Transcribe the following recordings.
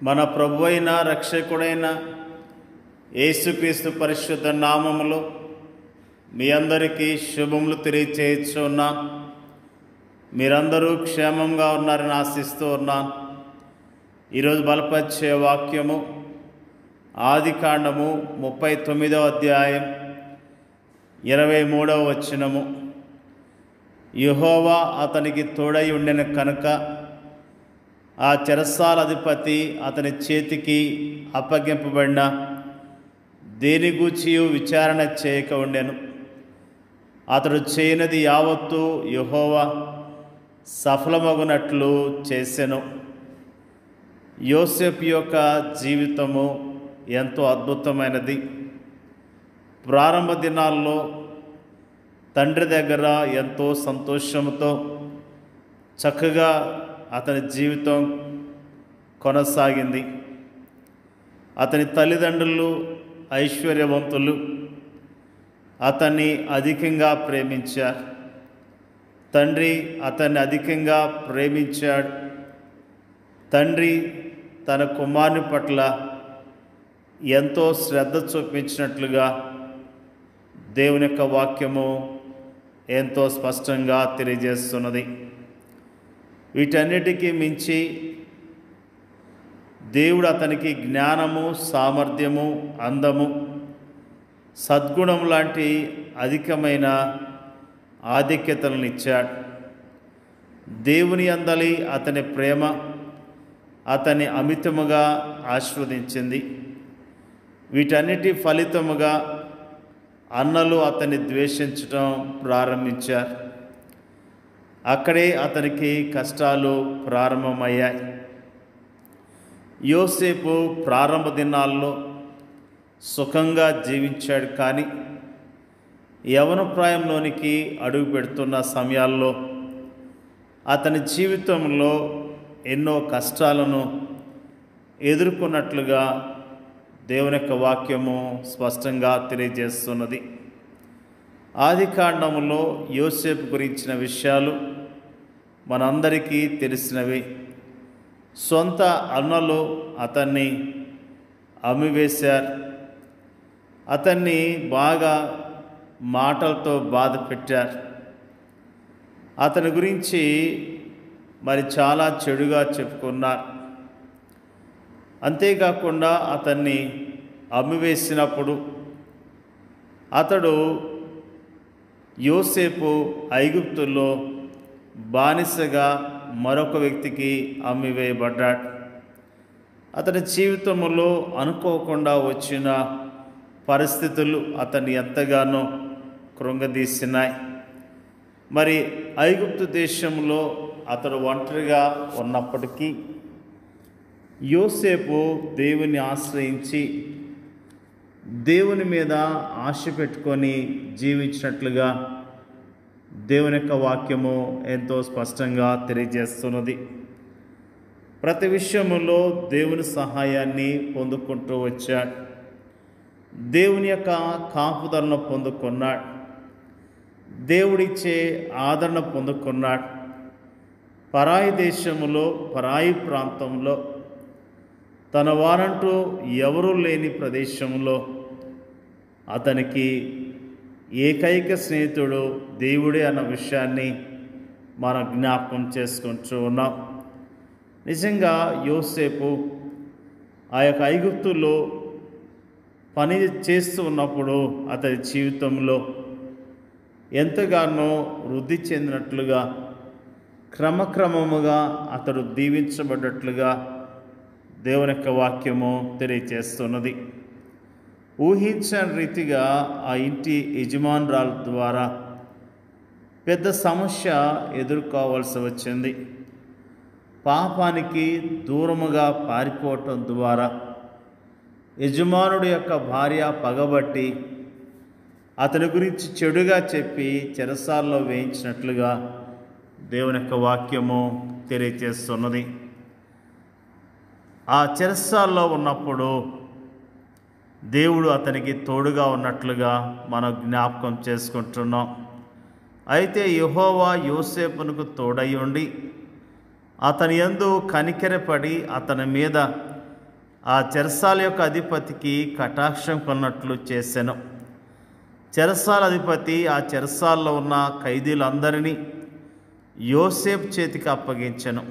మన ప్రభువైన రక్షకుడైన యేసుక్రీస్తు పరిశుద్ధ నామములో మీ అందరికీ శుభములు తెలియచేయుచున్నాం. మీరందరూ క్షేమంగా ఉన్నారని ఆశిస్తూ ఉన్నాను. ఈరోజు బలపరిచే వాక్యము ఆదికాండము 39వ అధ్యాయం 23వ వచనము. యెహోవా అతనికి తోడై ఉండెను కనుక ఆ చెరసాల అధిపతి అతని చేతికి అప్పగింపబడిన దేని గూర్చి విచారణ చేయక ఉండెను. అతడు చేయనది యావత్తు యెహోవా సఫలమగునట్లు చేసెను. యోసేపు యొక్క జీవితము ఎంతో అద్భుతమైనది. ప్రారంభ దినాల్లో తండ్రి దగ్గర ఎంతో సంతోషంతో చక్కగా అతని జీవితం కొనసాగింది. అతని తల్లిదండ్రులు ఐశ్వర్యవంతులు, అతన్ని అధికంగా ప్రేమించారు. తండ్రి అతన్ని అధికంగా ప్రేమించాడు. తండ్రి తన కుమారుని పట్ల ఎంతో శ్రద్ధ చూపించినట్లుగా దేవుని యొక్క వాక్యము ఎంతో స్పష్టంగా తెలియజేస్తున్నది. వీటన్నిటికీ మించి దేవుడు అతనికి జ్ఞానము, సామర్థ్యము, అందము, సద్గుణం లాంటి అధికమైన ఆధిక్యతలను ఇచ్చాడు. దేవుని అందలి అతని ప్రేమ అతన్ని అమితముగా ఆశీర్వదించింది. వీటన్నిటి ఫలితముగా అన్నలు అతన్ని ద్వేషించడం ప్రారంభించారు. అక్కడే అతనికి కష్టాలు ప్రారంభమయ్యాయి. యోసేపు ప్రారంభ దినాల్లో సుఖంగా జీవించాడు. కానీ యవ్వన ప్రాయంలోనికి అడుగు పెడుతున్న సమయాల్లో అతని జీవితంలో ఎన్నో కష్టాలను ఎదుర్కొన్నట్లుగా దేవుని యొక్క వాక్యము స్పష్టంగా తెలియజేస్తున్నది. ఆదికాండములో యోసేపు గురించిన విషయాలు మనందరికీ తెలిసినవి. సొంత అన్నలు అతన్ని అమ్మివేశారు. అతన్ని బాగా మాటలతో బాధ పెట్టారు. అతని గురించి మరి చాలా చెడుగా చెప్పుకున్నారు. అంతేకాకుండా అతన్ని అమ్మివేసినప్పుడు అతడు యోసేపు ఐగుప్తులో బానిసగా మరొక వ్యక్తికి అమ్మివేయబడ్డాడు. అతని జీవితంలో అనుకోకుండా వచ్చిన పరిస్థితులు అతన్ని ఎంతగానో కృంగదీసినాయి. మరి ఐగుప్తు దేశంలో అతడు ఒంటరిగా ఉన్నప్పటికీ యోసేపు దేవుని ఆశ్రయించి దేవుని మీద ఆశ పెట్టుకొని జీవించినట్లుగా దేవుని యొక్క వాక్యము ఎంతో స్పష్టంగా తెలియజేస్తున్నది. ప్రతి విషయములో దేవుని సహాయాన్ని పొందుకుంటూ వచ్చాడు. దేవుని యొక్క కాపుదలను పొందుకున్నాడు. దేవుడిచ్చే ఆదరణ పొందుకున్నాడు. పరాయి దేశములో, పరాయి ప్రాంతంలో, తన వారంటూ ఎవరూ లేని ప్రదేశంలో అతనికి ఏకైక స్నేహితుడు దేవుడే అన్న విషయాన్ని మనం జ్ఞాపకం చేసుకుంటూ ఉన్నాం. నిజంగా యోసేపు ఆ యొక్క ఐగుప్తులో పని చేస్తూ ఉన్నప్పుడు అతని జీవితంలో ఎంతగానో వృద్ధి చెందినట్లుగా, క్రమక్రమముగా అతడు దీవించబడ్డట్లుగా దేవుని యొక్క వాక్యము తెలియజేస్తున్నది. ఊహించని రీతిగా ఆ ఇంటి యజమానురాల ద్వారా పెద్ద సమస్య ఎదుర్కోవాల్సి వచ్చింది. పాపానికి దూరముగా పారిపోవటం ద్వారా యజమానుడి యొక్క భార్య పగబట్టి అతని గురించి చెడుగా చెప్పి చెరసాల్లో వేయించినట్లుగా దేవుని యొక్క వాక్యము తెలియజేస్తున్నది. ఆ చెరసాల్లో ఉన్నప్పుడు దేవుడు అతనికి తోడుగా ఉన్నట్లుగా మనం జ్ఞాపకం చేసుకుంటున్నాం. అయితే యెహోవా యోసేపునకు తోడై ఉండి అతని యందు కనికెరపడి అతని మీద ఆ చెరసాల యొక్క అధిపతికి కటాక్షం కొన్నట్లు చేసెను. చెరసాల అధిపతి ఆ చెరసాల్లో ఉన్న ఖైదీలందరినీ యోసేపు చేతికి అప్పగించెను.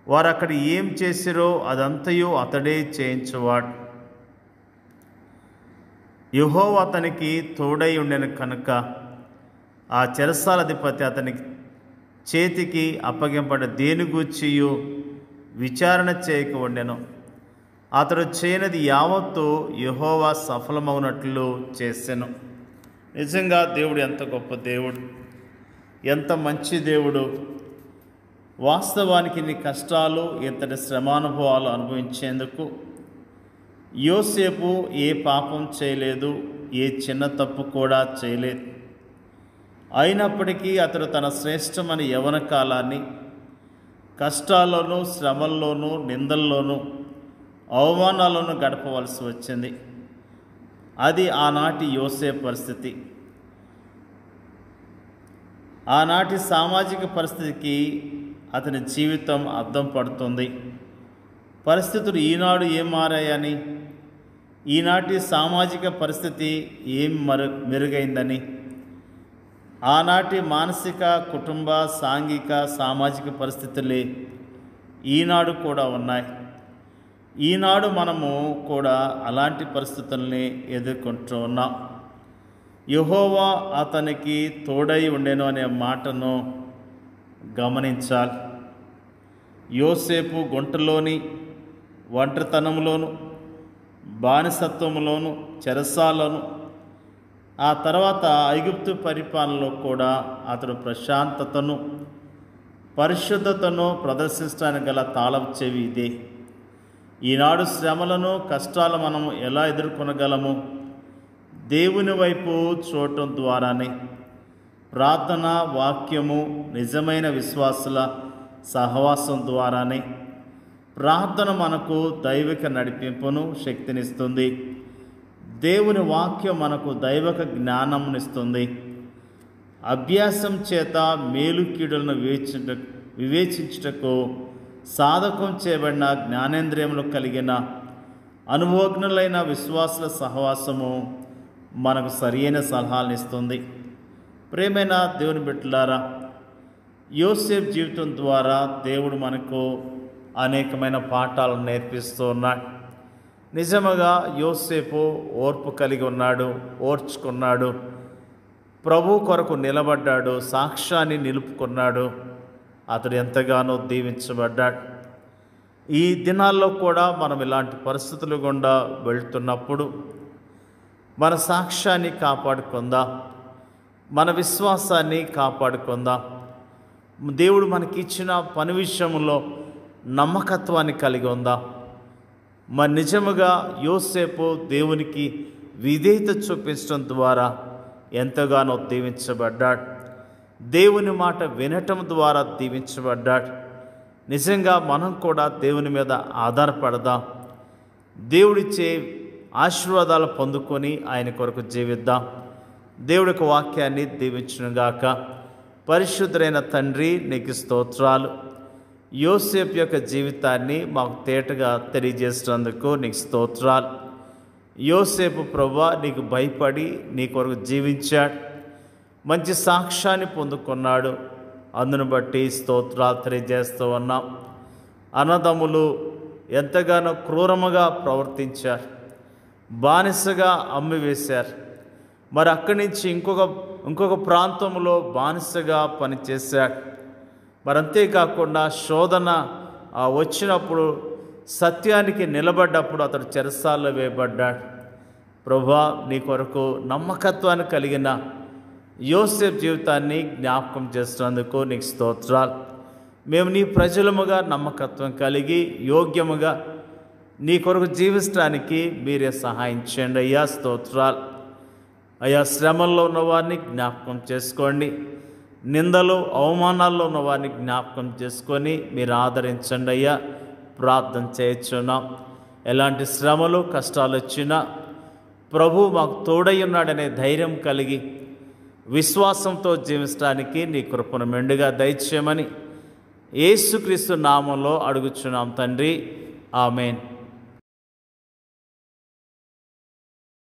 వారు అక్కడ ఏం చేసిరో అదంతయు అతడే చేయించువాడు. యెహోవా అతనికి తోడై ఉండెను కనుక ఆ చెరసాల అధిపతి అతని చేతికి అప్పగింపబడ్డ దేని గూర్చియు విచారణ చేయక ఉండెను. అతడు చేయనిది యావత్తు యెహోవా సఫలమవునట్లు చేసెను. నిజంగా దేవుడు ఎంత గొప్ప దేవుడు, ఎంత మంచి దేవుడు. వాస్తవానికి ఇన్ని కష్టాలు, ఇంతటి శ్రమానుభవాలు అనుభవించేందుకు యోసేపు ఏ పాపం చేయలేదు, ఏ చిన్న తప్పు కూడా చేయలేదు. అయినప్పటికీ అతడు తన శ్రేష్టమైన యవ్వన కాలాన్ని కష్టాల్లోనూ, శ్రమల్లోనూ, నిందల్లోనూ, అవమానాలను గడపవలసి వచ్చింది. అది ఆనాటి యోసేపు పరిస్థితి. ఆనాటి సామాజిక పరిస్థితికి అతని జీవితం అద్దం పడుతుంది. పరిస్థితులు ఈనాడు ఏం మారాయని, ఈనాటి సామాజిక పరిస్థితి ఏం మెరుగైందని, ఆనాటి మానసిక, కుటుంబ, సాంఘిక, సామాజిక పరిస్థితులే ఈనాడు కూడా ఉన్నాయి. ఈనాడు మనము కూడా అలాంటి పరిస్థితుల్ని ఎదుర్కొంటూ ఉన్నాం. యెహోవా అతనికి తోడై ఉండెను అనే మాటను గమనించాలి. యోసేపు గుంటలోని ఒంటరితనంలోను, బానిసత్వంలోను, చెరసాలను, ఆ తర్వాత ఐగుప్తు పరిపాలనలో కూడా అతడు ప్రశాంతతను, పరిశుద్ధతను ప్రదర్శించడానికి గల తాళం చెవి ఇదే. ఈనాడు శ్రమలను, కష్టాలు మనం ఎలా ఎదుర్కొనగలము? దేవుని వైపు చూడటం ద్వారానే. ప్రార్థన, వాక్యము, నిజమైన విశ్వాసుల సహవాసం ద్వారానే. ప్రార్థన మనకు దైవిక నడిపింపును, శక్తినిస్తుంది. దేవుని వాక్యం మనకు దైవిక జ్ఞానంనిస్తుంది. అభ్యాసం చేత మేలు కీడులను వివేచించుటకు సాధకం చేయబడిన జ్ఞానేంద్రియములు కలిగిన అనుభవజ్ఞులైన విశ్వాసుల సహవాసము మనకు సరియైన సలహాలను ఇస్తుంది. ప్రేమైన దేవుని బిడ్డలారా, యోసేపు జీవితం ద్వారా దేవుడు మనకు అనేకమైన పాఠాలను నేర్పిస్తూ ఉన్నాడు. నిజముగా యోసేపు ఓర్పు కలిగి ఉన్నాడు, ఓర్చుకున్నాడు, ప్రభు కొరకు నిలబడ్డాడు, సాక్ష్యాన్ని నిలుపుకున్నాడు. అతడు ఎంతగానో దీవించబడ్డాడు. ఈ దినాల్లో కూడా మనం ఇలాంటి పరిస్థితులు గుండా వెళ్తున్నప్పుడు మన సాక్ష్యాన్ని కాపాడుకుందాం, మన విశ్వాసాన్ని కాపాడుకుందాం. దేవుడు మనకిచ్చిన పని విషయంలో నమ్మకత్వాన్ని కలిగి ఉందాం. మరి నిజముగా యోసేపు దేవునికి విధేయత చూపించడం ద్వారా ఎంతగానో దీవించబడ్డాడు. దేవుని మాట వినటం ద్వారా దీవించబడ్డాడు. నిజంగా మనం కూడా దేవుని మీద ఆధారపడదాం. దేవుడిచ్చే ఆశీర్వాదాలు పొందుకొని ఆయన కొరకు జీవిద్దాం. దేవుడి యొక్క వాక్యాన్ని దీవించునుగాక. పరిశుద్ధుడైన తండ్రి, నీకు స్తోత్రాలు. యోసేపు యొక్క జీవితాన్ని మాకు తేటగా తెలియజేసినందుకు నీకు స్తోత్రాలు. యోసేపు ప్రభువా నీకు భయపడి నీ కొరకు జీవించాడు, మంచి సాక్ష్యాన్ని పొందుకున్నాడు. అందును బట్టి స్తోత్రాలు తెలియజేస్తూ ఉన్నాం. అన్నదమ్ములు ఎంతగానో క్రూరముగా ప్రవర్తించారు, బానిసగా అమ్మివేశారు. మరి అక్కడి నుంచి ఇంకొక ప్రాంతంలో బానిసగా పనిచేశాడు. మరి అంతేకాకుండా శోధన వచ్చినప్పుడు, సత్యానికి నిలబడ్డప్పుడు అతడు చెరసాల్లో వేయబడ్డాడు. ప్రభువా నీ కొరకు నమ్మకత్వాన్ని కలిగిన యోసేపు జీవితాన్ని జ్ఞాపకం చేస్తున్నందుకు నీకు స్తోత్రాలు. మేము నీ ప్రజలముగా నమ్మకత్వం కలిగి యోగ్యముగా నీ కొరకు జీవించడానికి మీరే సహాయం చేయండి అయ్యా. స్తోత్రాలు అయ్యా. శ్రమల్లో ఉన్నవారిని జ్ఞాపకం చేసుకోండి, నిందలు అవమానాల్లో ఉన్నవారిని జ్ఞాపకం చేసుకొని మీరు ఆదరించండి అయ్యా. ప్రార్థన చేయించున్నాం. ఎలాంటి శ్రమలు కష్టాలు వచ్చినా ప్రభు మాకు తోడై ఉన్నాడనే ధైర్యం కలిగి విశ్వాసంతో జీవించడానికి నీ కృపను మెండుగా దయచేయమని యేసుక్రీస్తు నామంలో అడుగుచున్నాం తండ్రి. ఆమేన్.